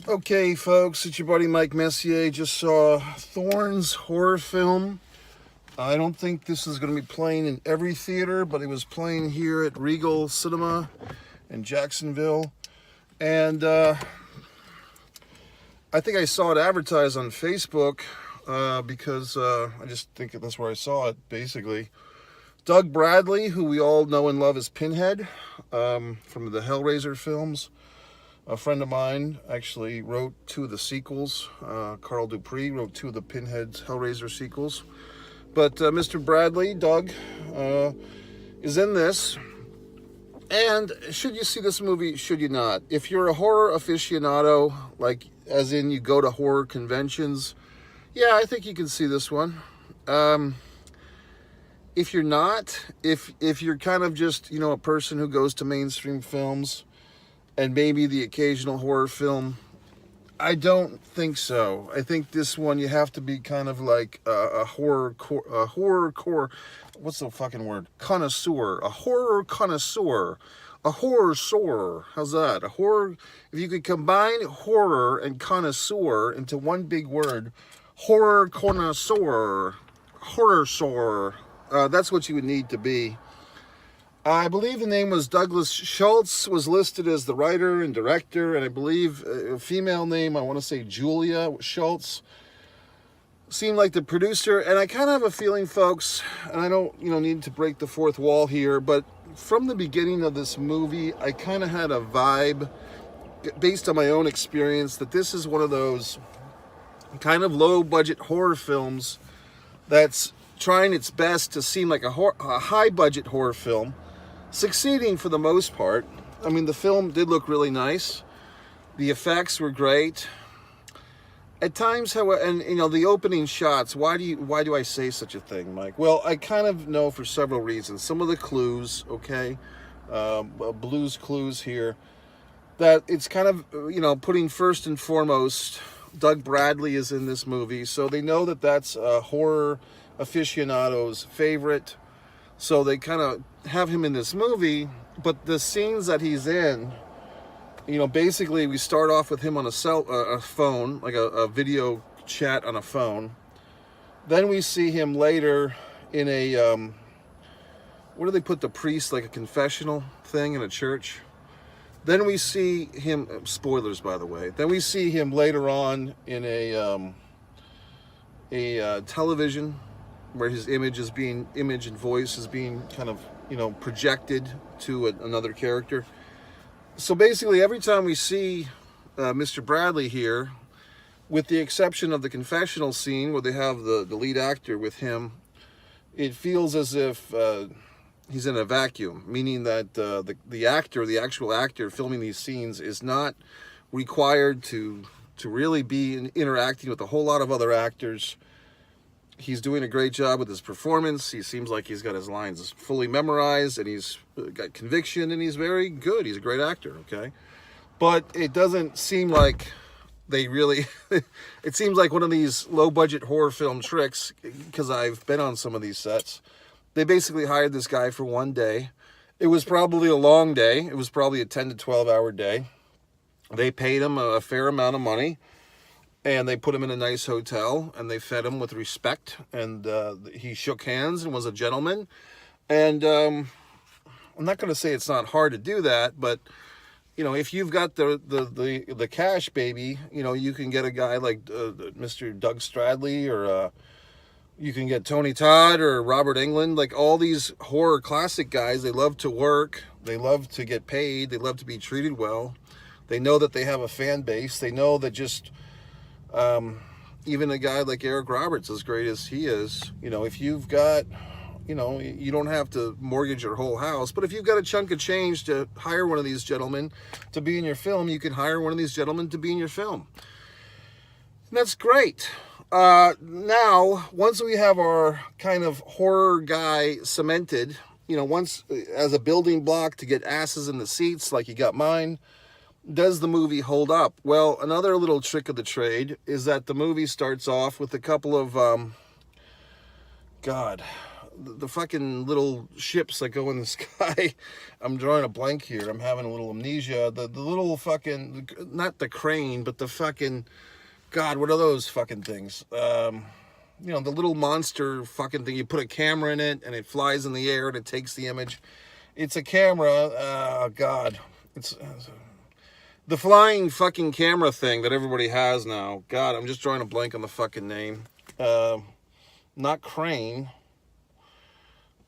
Okay, folks, it's your buddy Mike Messier. Just saw Thorns horror film. I don't think this is going to be playing in every theater, but it was playing here at Regal Cinema in Jacksonville. And I think I saw it advertised on Facebook because I just think that's where I saw it, basically. Doug Bradley, who we all know and love as Pinhead from the Hellraiser films. A friend of mine actually wrote two of the sequels. Carl Dupree wrote two of the Pinhead Hellraiser sequels. But Mr. Bradley, Doug, is in this. And should you see this movie, should you not? If you're a horror aficionado, like as in you go to horror conventions, yeah, I think you can see this one. If you're not, if you're kind of just, a person who goes to mainstream films, and maybe the occasional horror film, I don't think so. I think this one you have to be kind of like a horror what's the fucking word? Connoisseur, a horror connoisseur, a horror soarer. How's that? A horror. If you could combine horror and connoisseur into one big word, horror connoisseur, horror soarer. That's what you would need to be. I believe the name was Douglas Schultz, was listed as the writer and director, and I believe a female name, I want to say Julia Schultz, seemed like the producer. And I kind of have a feeling, folks, and I don't, need to break the fourth wall here, but from the beginning of this movie, I kind of had a vibe, based on my own experience, that this is one of those kind of low-budget horror films that's trying its best to seem like a high-budget horror film, succeeding for the most part. I mean, the film did look really nice. The effects were great. At times, however, and the opening shots, why do I say such a thing, Mike? Well, I kind of know for several reasons. Some of the clues, okay, Blue's clues here, that it's kind of, putting first and foremost, Doug Bradley is in this movie, so they know that that's a horror aficionado's favorite. So they kind of have him in this movie, but the scenes that he's in, basically we start off with him on a phone, like a video chat on a phone. Then we see him later in a, where do they put the priest, like a confessional thing in a church? Then we see him, spoilers by the way, then we see him later on in a television where his image and voice is being kind of, projected to another character. So basically, every time we see Mr. Bradley here, with the exception of the confessional scene where they have the lead actor with him, it feels as if he's in a vacuum, meaning that the actual actor filming these scenes is not required to really be interacting with a whole lot of other actors. He's doing a great job with his performance. He seems like he's got his lines fully memorized, and he's got conviction, and he's very good. He's a great actor, okay? But it doesn't seem like they really... It seems like one of these low-budget horror film tricks, because I've been on some of these sets. They basically hired this guy for one day. It was probably a long day. It was probably a 10 to 12-hour day. They paid him a fair amount of money. And they put him in a nice hotel, and they fed him with respect, and he shook hands and was a gentleman. And I'm not going to say it's not hard to do that, but if you've got the cash, baby, you can get a guy like Mr. Doug Stradley, or you can get Tony Todd or Robert Englund, like all these horror classic guys. They love to work, they love to get paid, they love to be treated well. They know that they have a fan base. They know that just even a guy like Eric Roberts, as great as he is, if you've got, you don't have to mortgage your whole house, but if you've got a chunk of change to hire one of these gentlemen to be in your film, you can hire one of these gentlemen to be in your film. And that's great. Now, once we have our kind of horror guy cemented, once as a building block to get asses in the seats like you got mine, does the movie hold up? Well, another little trick of the trade is that the movie starts off with a couple of, the fucking little ships that go in the sky. I'm drawing a blank here. I'm having a little amnesia. The little fucking, not the crane, but the fucking, God, what are those fucking things? You know, the little monster fucking thing. You put a camera in it and it flies in the air and it takes the image. It's a camera. God, it's the flying fucking camera thing that everybody has now. God, I'm just drawing a blank on the fucking name. Not crane.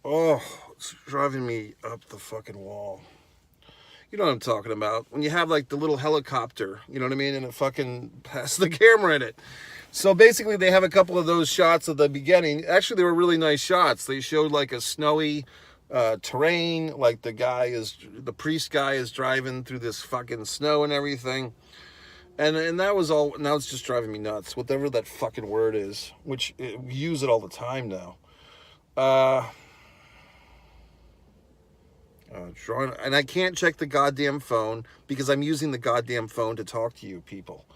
Oh, it's driving me up the fucking wall. You know what I'm talking about. When you have like the little helicopter, you know what I mean? And it fucking has the camera in it. So basically they have a couple of those shots at the beginning. Actually, they were really nice shots. They showed like a snowy terrain, like the priest guy is driving through this fucking snow and everything. And that was all. Now it's just driving me nuts, whatever that fucking word is, which we use it all the time now. And I can't check the goddamn phone because I'm using the goddamn phone to talk to you people.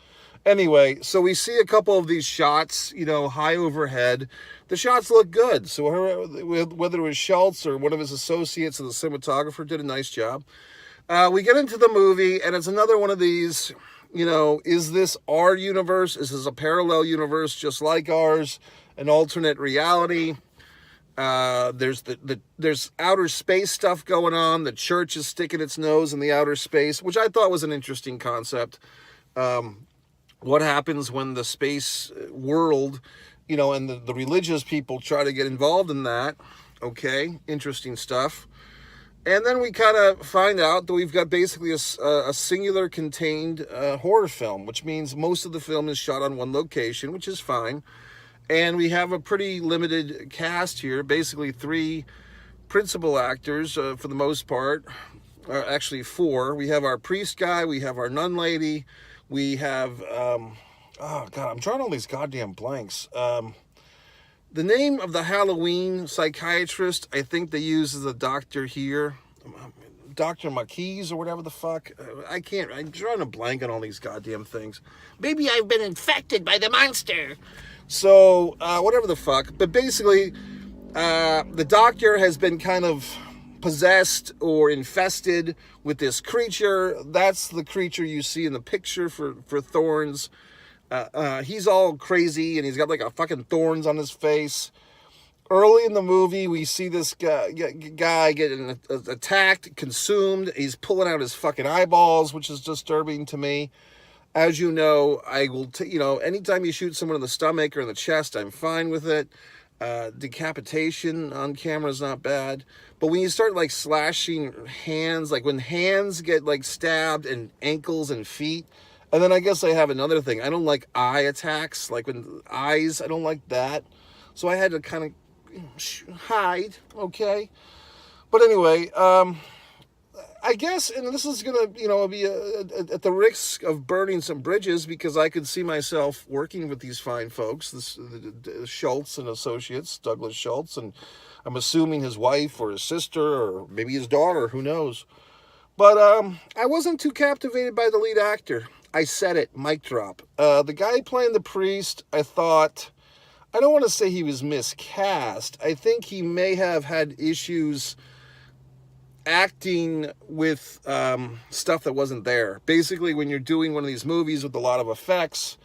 Anyway, so we see a couple of these shots, you know, high overhead. The shots look good. So whether it was Schultz or one of his associates or the cinematographer did a nice job. We get into the movie, and it's another one of these, you know, is this our universe? Is this a parallel universe just like ours? An alternate reality? There's outer space stuff going on. The church is sticking its nose in the outer space, which I thought was an interesting concept. What happens when the space world, you know, and the religious people try to get involved in that? Okay, interesting stuff. And then we kind of find out that we've got basically a singular contained horror film, which means most of the film is shot on one location, which is fine. And we have a pretty limited cast here, basically 3 principal actors for the most part. Actually 4. We have our priest guy, we have our nun lady, we have, oh God, I'm drawing all these goddamn blanks. The name of the Halloween psychiatrist, I think they use as a doctor here. Dr. Marquise or whatever the fuck. I'm drawing a blank on all these goddamn things. Maybe I've been infected by the monster. So, whatever the fuck. But basically, the doctor has been kind of possessed or infested with this creature. That's the creature you see in the picture for Thorns. He's all crazy and he's got like a fucking thorns on his face. Early in the movie, we see this guy getting attacked, consumed. He's pulling out his fucking eyeballs, which is disturbing to me. As you know, I will, anytime you shoot someone in the stomach or in the chest, I'm fine with it. Decapitation on camera is not bad. But when you start like slashing hands, like when hands get like stabbed and ankles and feet, and then I guess I have another thing. I don't like eye attacks, like when eyes, I don't like that. So I had to kind of hide, okay? But anyway, I guess, and this is going to, be at the risk of burning some bridges, because I could see myself working with these fine folks, the Schultz and Associates, Douglas Schultz, and I'm assuming his wife or his sister or maybe his daughter, who knows. But I wasn't too captivated by the lead actor. I said it, mic drop. The guy playing the priest, I thought, I don't want to say he was miscast. I think he may have had issues acting with stuff that wasn't there. Basically, when you're doing one of these movies with a lot of effects,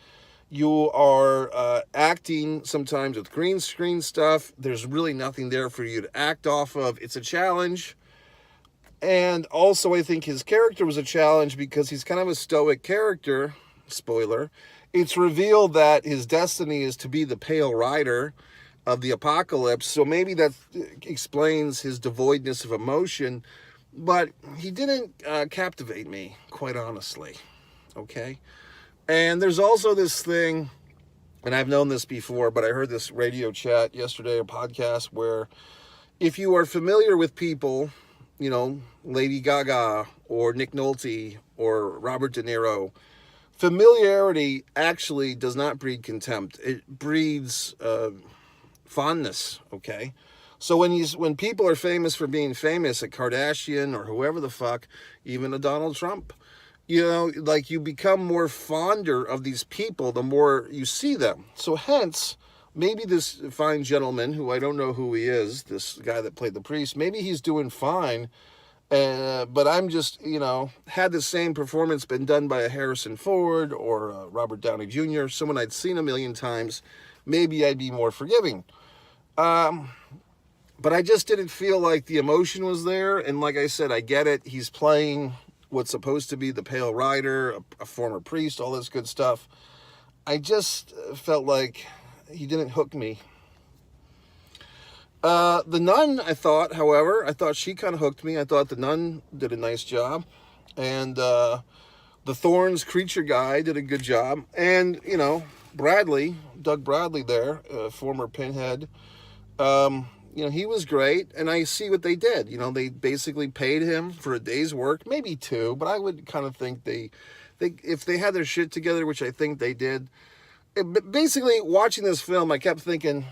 you are acting sometimes with green screen stuff. There's really nothing there for you to act off of. It's a challenge. And also, I think his character was a challenge because he's kind of a stoic character. Spoiler. It's revealed that his destiny is to be the Pale Rider of the apocalypse. So maybe that explains his devoidness of emotion. But he didn't captivate me, quite honestly. Okay? And there's also this thing, and I've known this before, but I heard this radio chat yesterday, a podcast, where if you are familiar with people, Lady Gaga or Nick Nolte or Robert De Niro, familiarity actually does not breed contempt. It breeds fondness, okay? So when people are famous for being famous, a Kardashian or whoever the fuck, even a Donald Trump, you become more fonder of these people the more you see them. So hence, maybe this fine gentleman, who I don't know who he is, this guy that played the priest, maybe he's doing fine. But I'm just, had the same performance been done by a Harrison Ford or a Robert Downey Jr., someone I'd seen a million times, maybe I'd be more forgiving. But I just didn't feel like the emotion was there. And like I said, I get it. He's playing what's supposed to be the Pale Rider, a former priest, all this good stuff. I just felt like he didn't hook me. The nun, I thought she kind of hooked me. I thought the nun did a nice job. And the Thorns creature guy did a good job. And, Doug Bradley there, former Pinhead, he was great. And I see what they did. They basically paid him for a day's work, maybe two, but I would kind of think they if they had their shit together, which I think they did. Basically, watching this film, I kept thinking,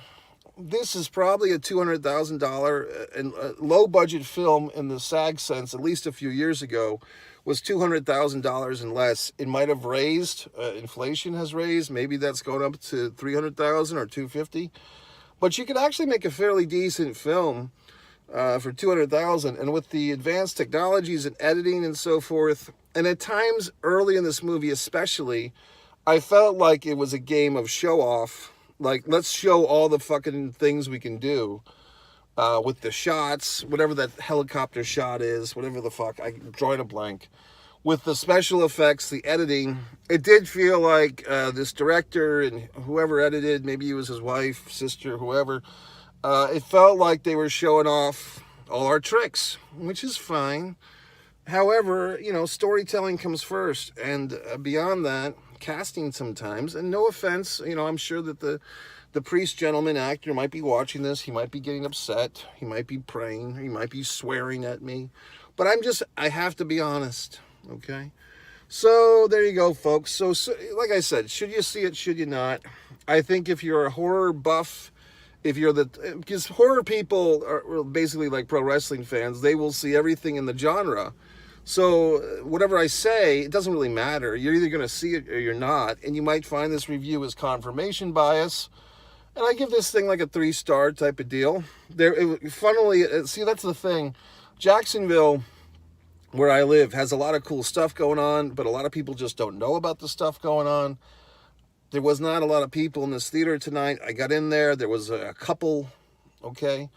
this is probably a $200,000 and low budget film in the SAG sense. At least a few years ago, was $200,000 and less. It might have raised. Inflation has raised. Maybe that's going up to $300,000 or $250,000. But you could actually make a fairly decent film for $200,000, and with the advanced technologies and editing and so forth. And at times early in this movie, especially, I felt like it was a game of show off. Like, let's show all the fucking things we can do with the shots, whatever that helicopter shot is, whatever the fuck, I'm drawing a blank. With the special effects, the editing, it did feel like this director and whoever edited, maybe it was his wife, sister, whoever, it felt like they were showing off all our tricks, which is fine. However, storytelling comes first, and beyond that, casting sometimes. And no offense, I'm sure that the priest gentleman actor might be watching this. He might be getting upset. He might be praying. He might be swearing at me. But I have to be honest, okay? So there you go, folks. So like I said, should you see it? Should you not? I think if you're a horror buff, because horror people are basically like pro wrestling fans, they will see everything in the genre. So whatever I say, it doesn't really matter. You're either going to see it or you're not. And you might find this review as confirmation bias. And I give this thing like a 3-star type of deal. Funnily, see, that's the thing. Jacksonville, where I live, has a lot of cool stuff going on, but a lot of people just don't know about the stuff going on. There was not a lot of people in this theater tonight. I got in there. There was a couple, okay?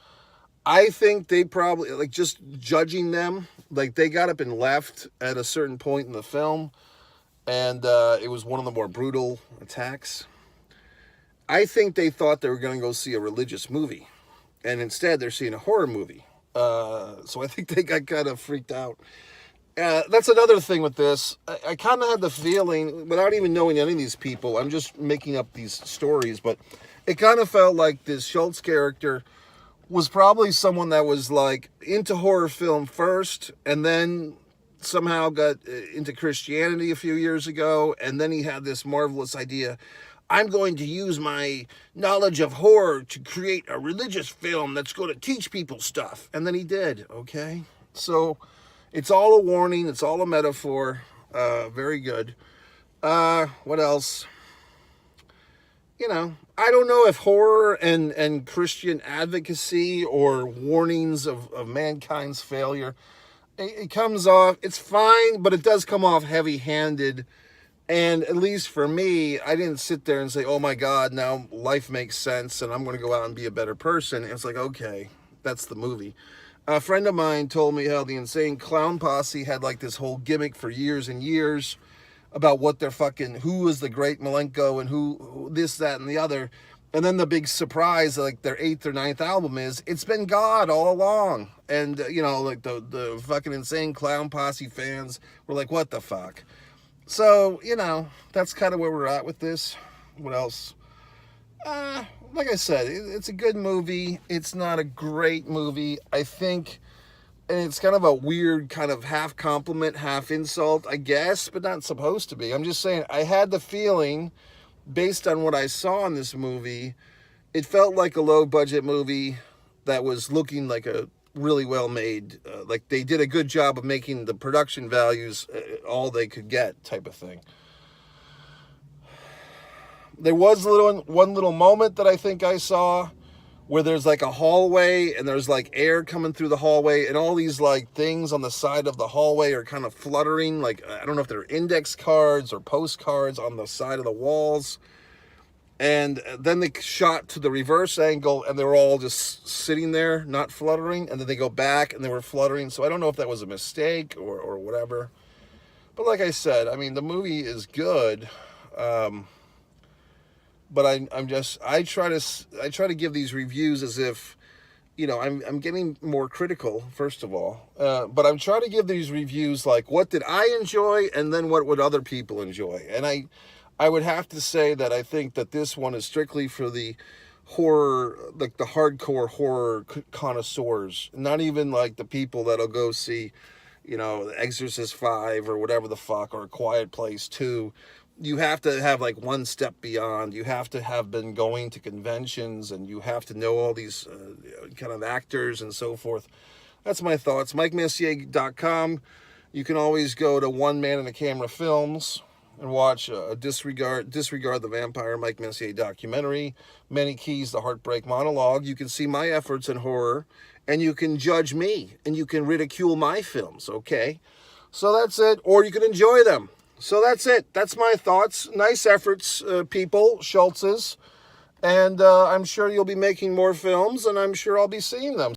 I think they probably, like, just judging them, like, they got up and left at a certain point in the film, and it was one of the more brutal attacks. I think they thought they were going to go see a religious movie, and instead they're seeing a horror movie. So I think they got kind of freaked out. That's another thing with this. I kind of had the feeling, without even knowing any of these people, I'm just making up these stories, but it kind of felt like this Schultz character was probably someone that was like into horror film first, and then somehow got into Christianity a few years ago, and then he had this marvelous idea. I'm going to use my knowledge of horror to create a religious film that's going to teach people stuff. And then he did, okay? So it's all a warning. It's all a metaphor. Very good. What else? I don't know if horror and Christian advocacy or warnings of mankind's failure, it comes off, it's fine, but it does come off heavy-handed. And at least for me, I didn't sit there and say, oh my God, now life makes sense and I'm going to go out and be a better person. It's like, okay, that's the movie. A friend of mine told me how the Insane Clown Posse had like this whole gimmick for years and years about what they're who was the great Malenko and who this, that, and the other. And then the big surprise, like their 8th or 9th album is, it's been God all along. And, like the fucking Insane Clown Posse fans were like, what the fuck? So, that's kind of where we're at with this. What else? Like I said, it's a good movie. It's not a great movie. I think, and it's kind of a weird kind of half compliment, half insult, I guess, but not supposed to be. I'm just saying, I had the feeling, based on what I saw in this movie, it felt like a low-budget movie that was looking like a really well made, like they did a good job of making the production values all they could get type of thing. There was one little moment that I think I saw where there's like a hallway and there's like air coming through the hallway and all these like things on the side of the hallway are kind of fluttering. Like, I don't know if they're index cards or postcards on the side of the walls. And then they shot to the reverse angle and they were all just sitting there, not fluttering. And then they go back and they were fluttering. So I don't know if that was a mistake or whatever. But like I said, I mean, the movie is good. But I try to give these reviews as if, you know, I'm getting more critical, first of all. But I'm trying to give these reviews like, what did I enjoy, and then what would other people enjoy? And I would have to say that I think that this one is strictly for the horror, like the hardcore horror connoisseurs, not even like the people that'll go see, you know, Exorcist 5 or whatever the fuck, or A Quiet Place 2. You have to have like one step beyond. You have to have been going to conventions and you have to know all these kind of actors and so forth. That's my thoughts. MikeMessier.com. You can always go to One Man and a Camera Films and watch Disregard the Vampire, Mike Messier documentary, Many Keys, The Heartbreak Monologue. You can see my efforts in horror and you can judge me and you can ridicule my films, okay? So that's it. Or you can enjoy them. So that's it. That's my thoughts. Nice efforts, people, Schultz's. And I'm sure you'll be making more films, and I'm sure I'll be seeing them.